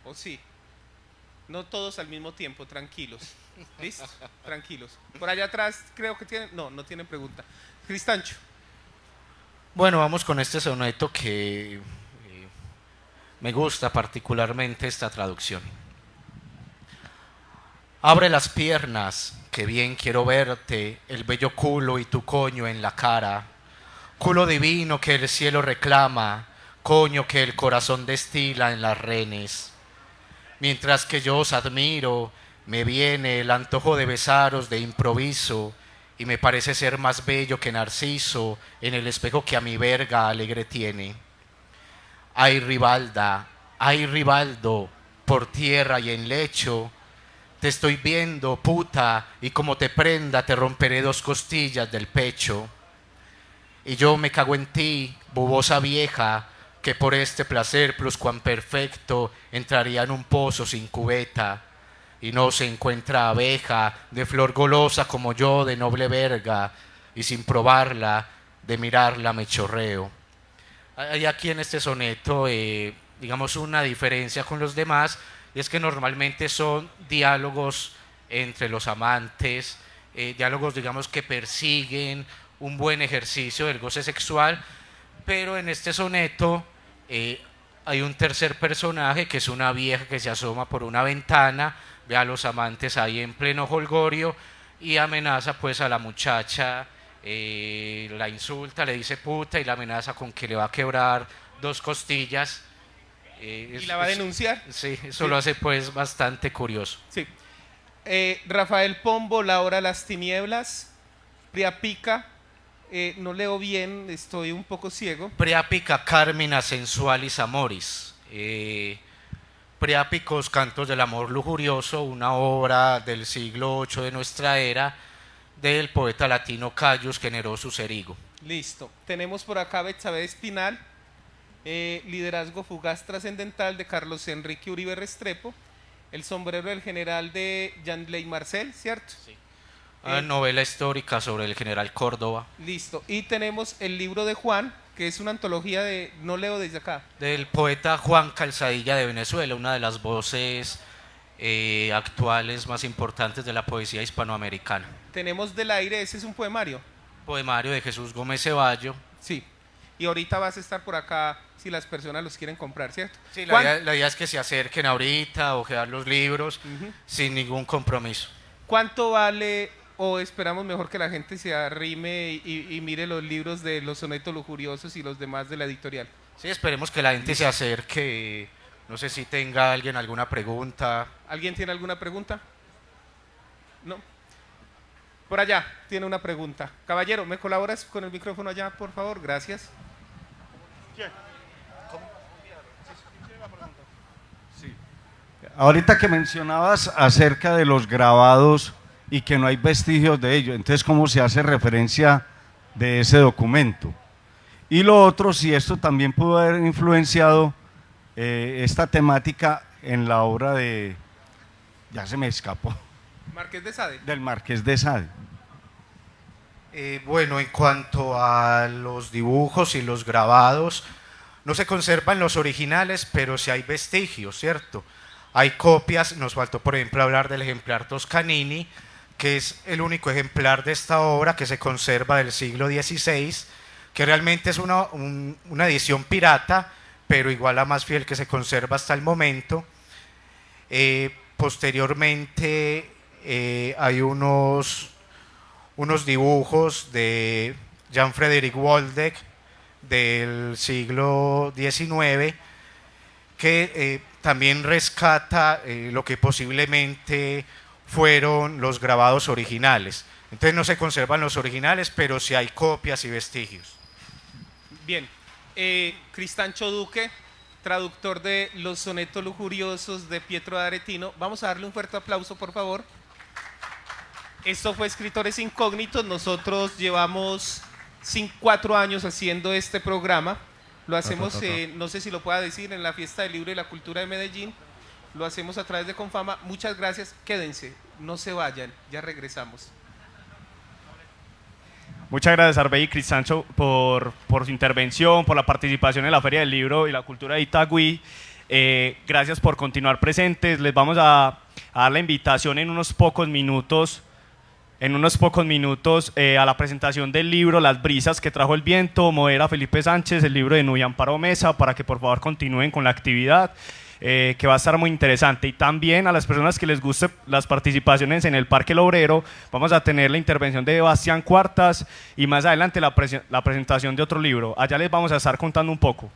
¿o sí? No todos al mismo tiempo, tranquilos. ¿Listo? Tranquilos. Por allá atrás creo que tienen... No tienen pregunta. Cristancho. Bueno, vamos con este soneto que me gusta particularmente esta traducción. Abre las piernas, que bien quiero verte, el bello culo y tu coño en la cara. Culo divino que el cielo reclama, coño que el corazón destila en las renes. Mientras que yo os admiro, me viene el antojo de besaros de improviso y me parece ser más bello que Narciso en el espejo que a mi verga alegre tiene. Ay Ribalda, ay Ribaldo, por tierra y en lecho, te estoy viendo, puta, y como te prenda te romperé 2 costillas del pecho. Y yo me cago en ti, bubosa vieja, que por este placer pluscuamperfecto entraría en un pozo sin cubeta, y no se encuentra abeja de flor golosa como yo de noble verga, y sin probarla, de mirarla me chorreo. Hay aquí en este soneto, digamos, una diferencia con los demás, y es que normalmente son diálogos entre los amantes, diálogos, digamos, que persiguen un buen ejercicio del goce sexual, pero en este soneto hay un tercer personaje que es una vieja que se asoma por una ventana, ve a los amantes ahí en pleno jolgorio y amenaza pues a la muchacha, la insulta, le dice puta y la amenaza con que le va a quebrar 2 costillas. ¿Y la va a denunciar? Sí, eso lo hace pues bastante curioso. Sí. Rafael Pombo, La hora de las tinieblas, Priapica, no leo bien, estoy un poco ciego. Priapica Carmina Sensualis Amoris. Priápicos Cantos del Amor Lujurioso, una obra del siglo VIII de nuestra era, del poeta latino Caius Generosus Erigo. Listo. Tenemos por acá Betsabe Espinal, Liderazgo Fugaz Trascendental de Carlos Enrique Uribe Restrepo, El sombrero del general de Jean-Ley Marcel, ¿cierto? Sí. Novela histórica sobre el general Córdoba. Listo. Y tenemos el libro de Juan, que es una antología de, no leo desde acá, del poeta Juan Calzadilla de Venezuela, una de las voces actuales más importantes de la poesía hispanoamericana. tenemos Del aire, ese es un poemario. Poemario de Jesús Gómez Ceballo. Sí. Y ahorita vas a estar por acá si las personas los quieren comprar, ¿cierto? Sí, Juan, la idea es que se acerquen ahorita o quedar los libros sin ningún compromiso. ¿cuánto vale o esperamos mejor que la gente se arrime y mire los libros de los sonetos lujuriosos y los demás de la editorial? Sí, esperemos que la gente se acerque. No sé si tenga alguien alguna pregunta. ¿Alguien tiene alguna pregunta? No. Por allá tiene una pregunta. Caballero, ¿me colaboras con el micrófono allá, por favor? Gracias. Ahorita que mencionabas acerca de los grabados y que no hay vestigios de ello, entonces ¿cómo se hace referencia de ese documento? Y lo otro, si esto también pudo haber influenciado esta temática en la obra de, ya se me escapó, Marqués de Sade. del Marqués de Sade. Bueno, en cuanto a los dibujos y los grabados, no se conservan los originales, pero sí hay vestigios, ¿cierto? Hay copias, nos faltó por ejemplo hablar del ejemplar Toscanini, que es el único ejemplar de esta obra que se conserva del siglo XVI, que realmente es una edición pirata, pero igual la más fiel que se conserva hasta el momento. Posteriormente hay unos dibujos de Jan-Frederick Waldeck del siglo XIX que también rescata lo que posiblemente fueron los grabados originales. Entonces no se conservan los originales, pero sí hay copias y vestigios. Bien, Cristancho Duque, traductor de Los sonetos lujuriosos de Pietro de Aretino. Vamos a darle un fuerte aplauso, por favor. Esto fue Escritores Incógnitos. Nosotros llevamos 4 años haciendo este programa. Lo hacemos, no sé si lo pueda decir, en la Fiesta del Libro y la Cultura de Medellín. Lo hacemos a través de Confama. Muchas gracias. Quédense, no se vayan, ya regresamos. Muchas gracias, Arbey y Cristancho, por su intervención, por la participación en la Feria del Libro y la Cultura de Itagüí. Gracias por continuar presentes. Les vamos a dar la invitación en unos pocos minutos a la presentación del libro Las brisas que trajo el viento, modera Felipe Sánchez, el libro de Nubia Amparo Mesa, para que por favor continúen con la actividad, que va a estar muy interesante. Y también a las personas que les guste las participaciones en el Parque El Obrero, vamos a tener la intervención de Bastián Cuartas y más adelante la presentación de otro libro. Allá les vamos a estar contando un poco.